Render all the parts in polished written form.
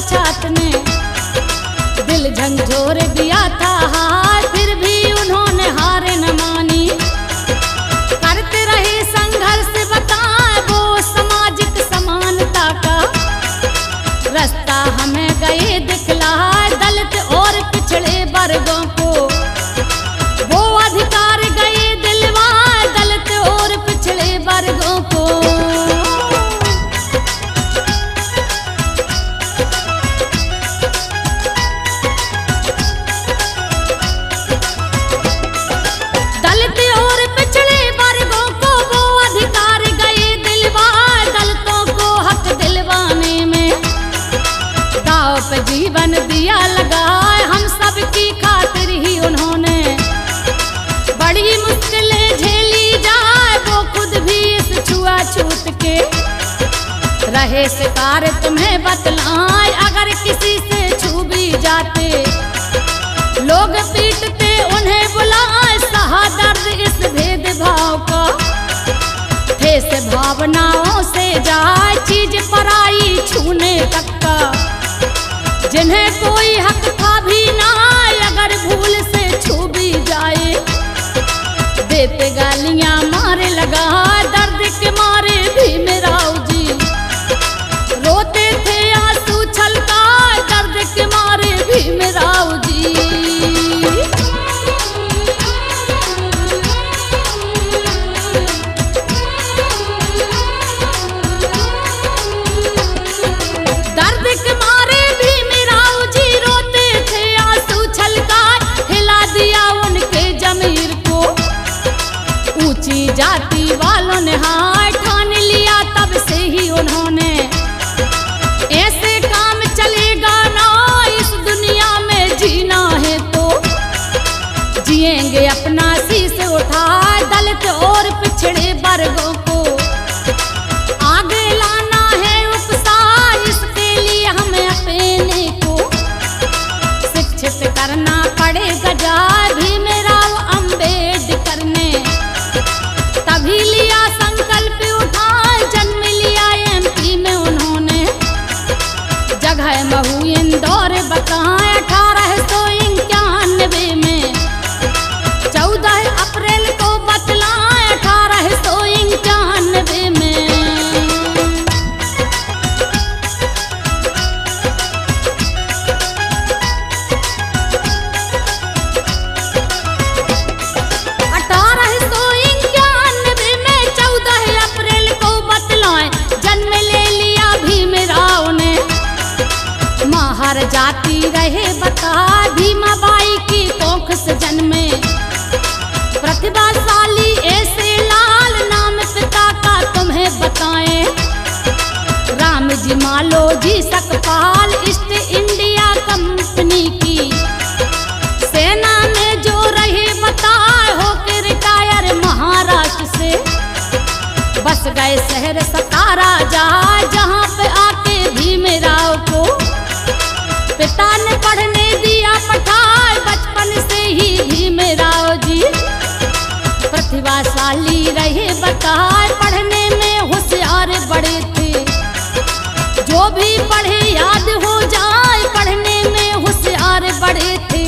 साक्षात ने दिल झंझोर दिया था हार, फिर भी उन्होंने हार न मानी। करते रहे संघर्ष बताए वो सामाजिक समानता का रास्ता हमें गए दिखलाए, दलित और पिछड़े वर्गों को वो अधिकार गए दिलवाए, दलित और पिछड़े वर्गों को। दलित और पिछड़े वर्गों को वो अधिकार गए दिलवाए, दलितों को हक दिलवाने में दांव पे जीवन दिया लगाए। हम सबकी खातिर ही उन्होंने बड़ी मुश्किलें झेली जाए, वो खुद भी इस छुआछूत के रहे शिकार। तुम्हें बतलाएं अगर किसी से छू भी जाते लोग पीटते उन्हें बुलाए, सहा दर्द इस भेदभाव का ठेस भावनाओं से जाए, चीज पराई छूने तक का जिन्हें कोई हक था भी ना, अगर भूल से छू भी जाए देते गालियां मारे लगा। दर्द के मारे भीम राव जी रोते थे आंसू छलका, दर्द के मारे भीम राव जी। दर्द के मारे भीम राव जी रोते थे आंसू छलका, हिला दिया उनके जमीर को ऊंची जाति वालों ने हाय ठान लिया। तब से ही उन्होंने ऐसे काम चलेगा ना, इस दुनिया में जीना है तो जिएंगे अपना शीश उठाए, दलित और पिछड़े वर्गों को आगे लाना है उपसार। इसके लिए हमें अपने को शिक्षित करना पड़ेगा जाए। भीम राव अम्बेडकर ने तभी लिया संकल्प उठाए, जन्म लिया एमपी में उन्होंने जगह महू इंदौर बताए। 1891 में 14 अप्रैल को बतलाए, 1891 में। हर जाति रहे बता भीमाबाई की कोख से जन्मे, प्रतिभाशाली ऐसे लाल नाम पिता का तुम्हें बताएं। राम जी मालो जी सकपाल ईस्ट इंडिया कंपनी की सेना में जो रहे बताए, होकर रिटायर महाराष्ट्र से बस गए शहर सतारा जाए, जहाँ पे आके भीम राव को पिता ने पढ़ने दिया पठाए। बचपन से ही भीम राव जी प्रतिभाशाली रहे बताए, पढ़ने में होशियार बड़े थे, जो भी पढ़े याद हो जाए, पढ़ने में होशियार बड़े थे।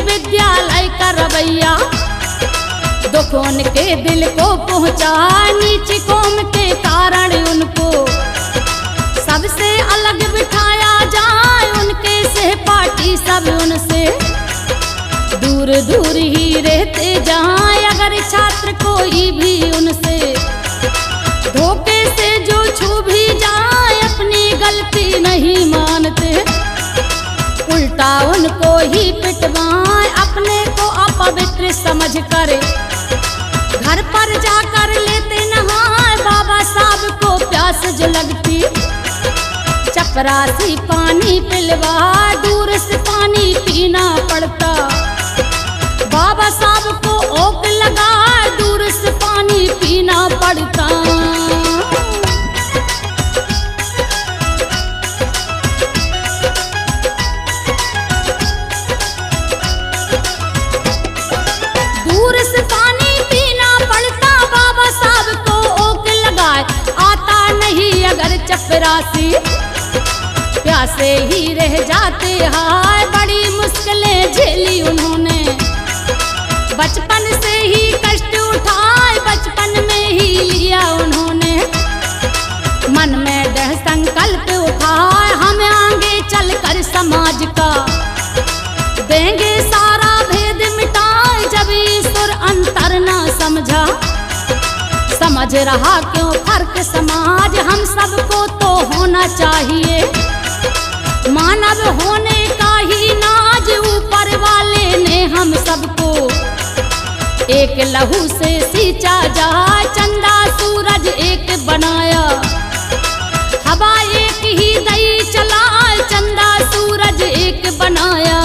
विद्यालय का रवैया दुखों के दिल को पहुंचा, नीच कौम के कारण उनको सबसे अलग बिठाया जाए। उनके सहपाठी सब उनसे दूर दूर ही रहते जाए, अगर छात्र कोई भी उनसे धोखे से जो छू भी जाए, अपनी गलती नहीं मानते, उल्टा उनको ही पिटवाए। अपने को अपवित्र समझ कर घर पर जाकर लेते नहाए, बाबा साहब को प्यास जो लगती चपरासी पानी पिलवा, दूर से पानी पीना पड़ता। बाबा साहब को ओक लगा, दूर से पानी पीना पड़ता। प्यासे ही रह जाते हाय, बड़ी मुश्किलें झेली उन्होंने। बचपन से ही कष्ट उठाए, बचपन में ही लिया उन्होंने। मन में दृढ़ संकल्प उठाए, हम आगे चलकर समाज का देंगे सारा भेद मिटाए। जब ईश्वर अंतर ना समझा, समझ रहा क्यों फर्क समाज। हम सबको तो होना चाहिए मानव होने का ही नाज। ऊपर वाले ने हम सबको एक लहू से सींचा जाए। चंदा सूरज एक बनाया, हवा एक ही दई चलाए। चंदा सूरज एक बनाया।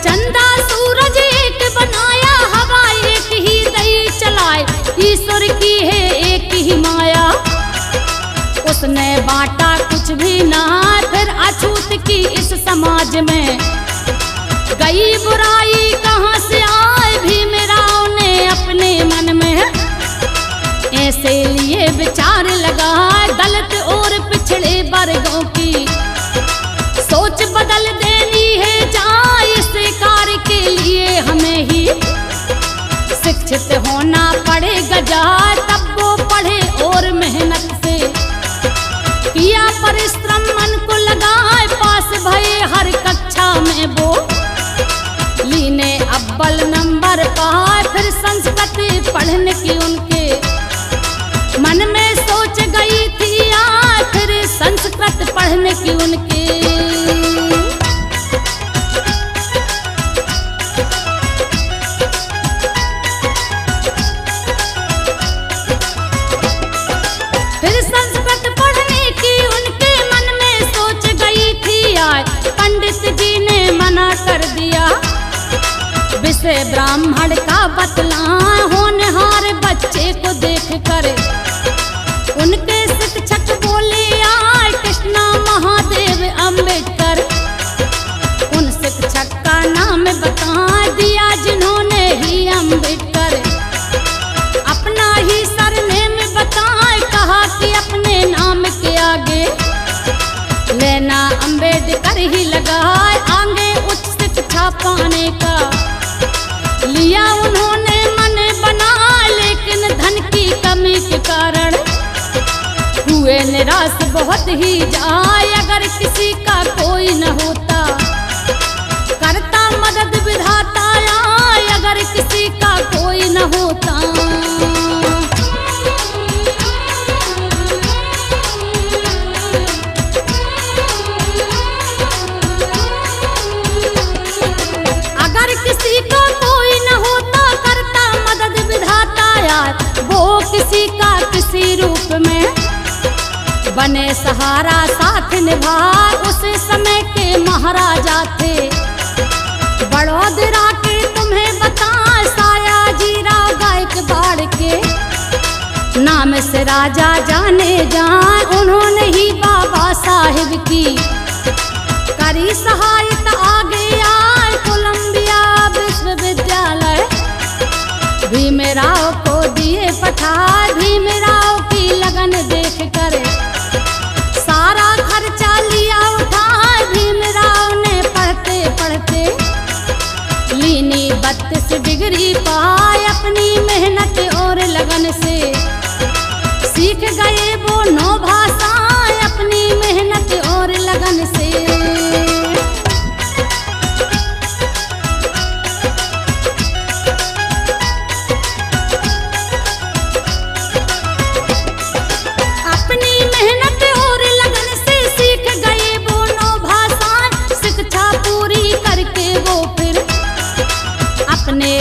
चंदा सूरज एक बनाया, हवा एक ही दई चलाए। ईश्वर की है एक ही माया, उसने बांटा कुछ भी ना। फिर अछूत की इस समाज में गई बुराई कहाँ से आए। भीमराव ने अपने मन में ऐसे लिए विचार लगाए। दलित और पिछड़े वर्गों की सोच बदल देनी है जाए। इस कार्य के लिए हमें ही शिक्षित होना पड़ेगा जाए। तब वो पढ़े और मेहनत से किया परिश्रम, मन को लगाए। पास भये हर कक्षा में वो लीने अव्वल नंबर पाए। फिर संस्कृत पढ़ने की उनके मन में सोच गई थी आज। फिर संस्कृत पढ़ने की उनके कर दिया। विषय ब्राह्मण का बतलाए, होनहार बच्चे को देख कर उनके शिक्षक बोले आए कृष्णा महादेव अम्बेडकर। उन शिक्षक का नाम बता दिया जिन्होंने ही अम्बेडकर अपना ही सरनेम बताए। कहा कि अपने नाम के आगे लेना अम्बेडकर ही लगाए। आगे उच्च शिक्षा पाने का लिया उन्होंने मन बना, लेकिन धन की कमी के कारण हुए निराश बहुत ही जाए। अगर किसी का कोई न होता करता मदद विधाता आए। अगर किसी का कोई न होता किसी का किसी रूप में बने सहारा साथ निभाए। उस समय के महाराजा थे बड़ौदरा के, तुम्हें बताए सयाजीराव गायकवाड़ के नाम से राजा जाने जाए। उन्होंने ही बाबा साहिब की करी सहायता। आगे आए कोलंबिया विश्वविद्यालय भीमराव को दिए पठाए। भीमराव की लगन देख कर सारा खर्चा लिया उठाए। भीमराव ने पढ़ते पढ़ते लीनी 32 डिग्री पाए। अपनी मेहनत और लगन से सीख गए वो 9 भाषाएं। अपनी मेहनत और लगन से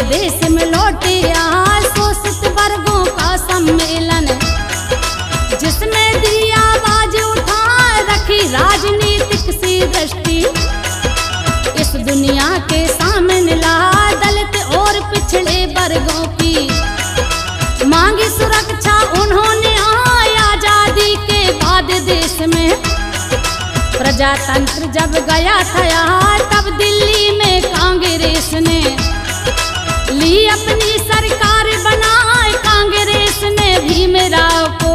देश में लौटे आज शोषित वर्गों का सम्मेलन, जिसमें दी आवाज उठा रखी राजनीतिक सी दृष्टि। इस दुनिया के सामने ला दलित और पिछड़े वर्गों की मांगी सुरक्षा। उन्होंने आजादी के बाद देश में प्रजातंत्र जब गया था तब दिल्ली में कांग्रेस ने ली अपनी सरकार बनाए कांग्रेस ने भीमराव को,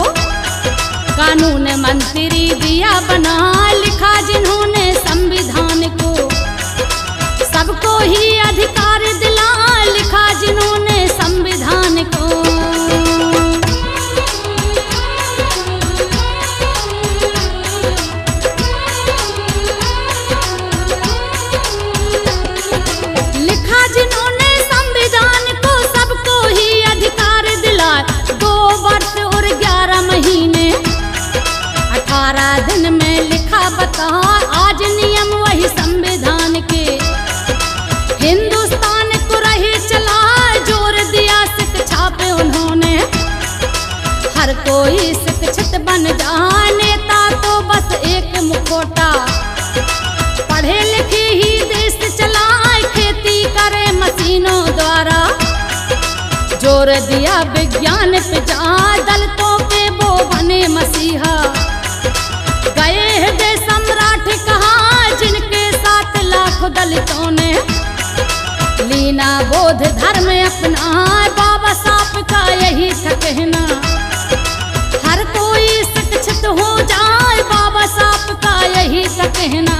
कानून मंत्री दिया बना, लिखा जिन्होंने संविधान को, सबको ही अधिकार दिला, लिखा जिन्होंने संविधान को। लिखा जिन्होंने संविधान को, सबको ही अधिकार दिला, 2 वर्ष और 11 महीने 18 दिन में लिखा बता, आज नियम वही संविधान के, हिंदुस्तान को रही चला, जोर दिया शिक्षा पे उन्होंने, हर कोई शिक्षित बन जाए, नेता तो बस एक मुखौटा, पढ़े लिखे ही देश चलाए, खेती करे मशीनों द्वारा, जोर दिया विज्ञान पे जा, दलितों के वो बने मसीहा, गए हृदय सम्राट कहा, जिनके 7 लाख दलितों ने लीना बोध धर्म अपना, बाबा साहब का यही था कहना, हर कोई शिक्षित हो जाए, बाबा साहब का यही था कहना।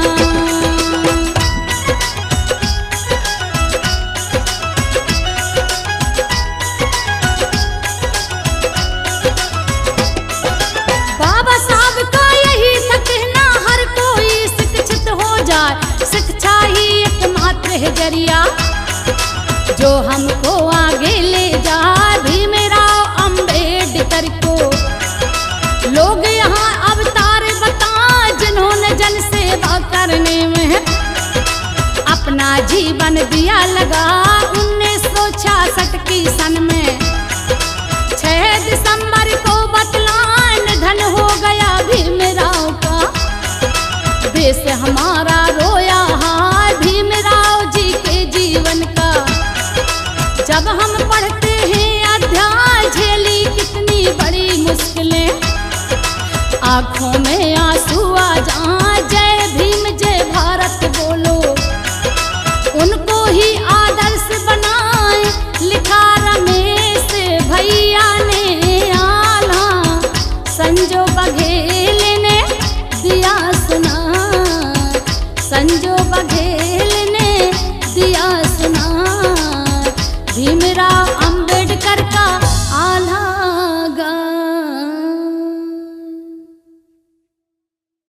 बाबा साहब का यही था कहना, हर कोई शिक्षित हो जाए, शिक्षा ही एकमात्र है जरिया, जो हमको आगे ले जाए, भीमराव अंबेडकर को, लोग यहाँ अवतार बता, जिन्होंने जन सेवा करने में अपना जीवन दिया लगा, 1966 की सन में 6 दिसंबर को बतला, निधन हो गया भीमराव का, देश हमारा रोया है भीमराव जी के जीवन का, जब हम पढ़ते हैं अध्याय, झेली कितनी बड़ी मुश्किलें, आँखों